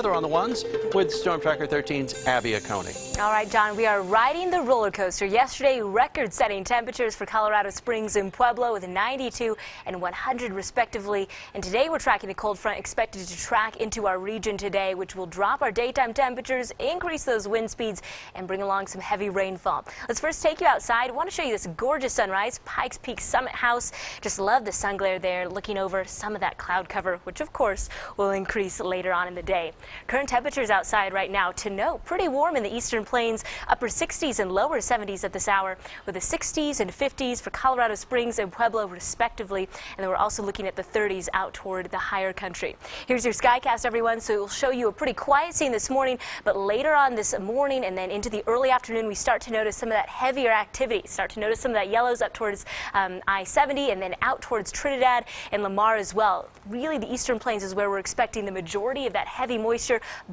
Weather on the ones with Storm Tracker 13's Abby Coney. All right, John, we are riding the roller coaster. Yesterday, record-setting temperatures for Colorado Springs and Pueblo with 92 and 100 respectively. And today we're tracking the cold front expected to track into our region today, which will drop our daytime temperatures, increase those wind speeds, and bring along some heavy rainfall. Let's first take you outside. I want to show you this gorgeous sunrise, Pikes Peak Summit House. Just love the sun glare there, looking over some of that cloud cover, which of course will increase later on in the day. Current temperatures outside right now to note, pretty warm in the eastern plains, upper 60s and lower 70s at this hour, with the 60s and 50s for Colorado Springs and Pueblo respectively. And then we're also looking at the 30s out toward the higher country. Here's your skycast, everyone. So we'll show you a pretty quiet scene this morning, but later on this morning and then into the early afternoon, we start to notice some of that heavier activity. Start to notice some of that yellows up towards I-70 and then out towards Trinidad and Lamar as well. Really, the eastern plains is where we're expecting the majority of that heavy moisture.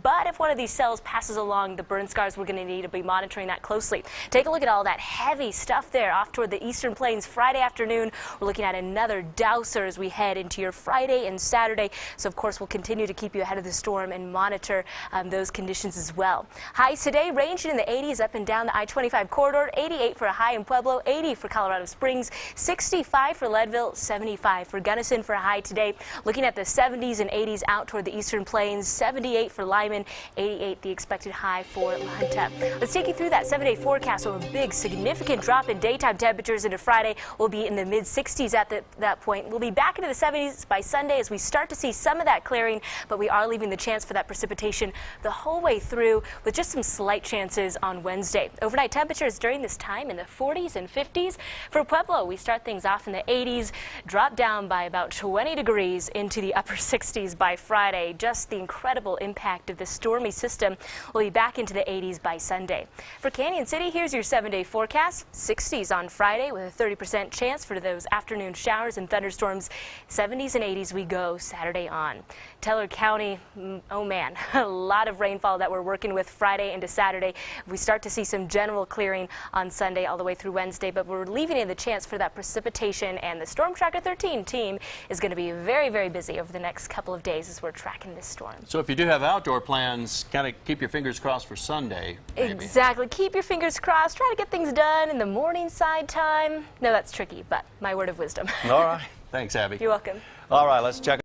But if one of these cells passes along the burn scars, we're going to need to be monitoring that closely. Take a look at all that heavy stuff there off toward the eastern plains Friday afternoon. We're looking at another douser as we head into your Friday and Saturday. So, of course, we'll continue to keep you ahead of the storm and monitor those conditions as well. Highs today ranging in the 80s up and down the I-25 corridor. 88 for a high in Pueblo, 80 for Colorado Springs, 65 for Leadville, 75 for Gunnison for a high today. Looking at the 70s and 80s out toward the eastern plains, 78 for Lyman, 88 the expected high for La Junta. Let's take you through that 7-day forecast. So a big significant drop in daytime temperatures into Friday. We'll be in the mid 60s at that point. We'll be back into the 70s by Sunday as we start to see some of that clearing, but we are leaving the chance for that precipitation the whole way through with just some slight chances on Wednesday. Overnight temperatures during this time in the 40s and 50s. For Pueblo, we start things off in the 80s, drop down by about 20 degrees into the upper 60s by Friday. Just the incredible impact of this stormy system. Will be back into the 80s by Sunday. For Canyon City, here's your 7-day forecast. 60s on Friday with a 30% chance for those afternoon showers and thunderstorms. 70s and 80s we go Saturday on. Teller County, oh man, a lot of rainfall that we're working with Friday into Saturday. We start to see some general clearing on Sunday all the way through Wednesday, but we're leaving in the chance for that precipitation, and the Storm Tracker 13 team is going to be very, very busy over the next couple of days as we're tracking this storm. So if you do have outdoor plans, kind of keep your fingers crossed for Sunday. Maybe. Exactly. Keep your fingers crossed. Try to get things done in the morning side time. No, that's tricky, but my word of wisdom. All right. Thanks, Abby. You're welcome. All right, let's check.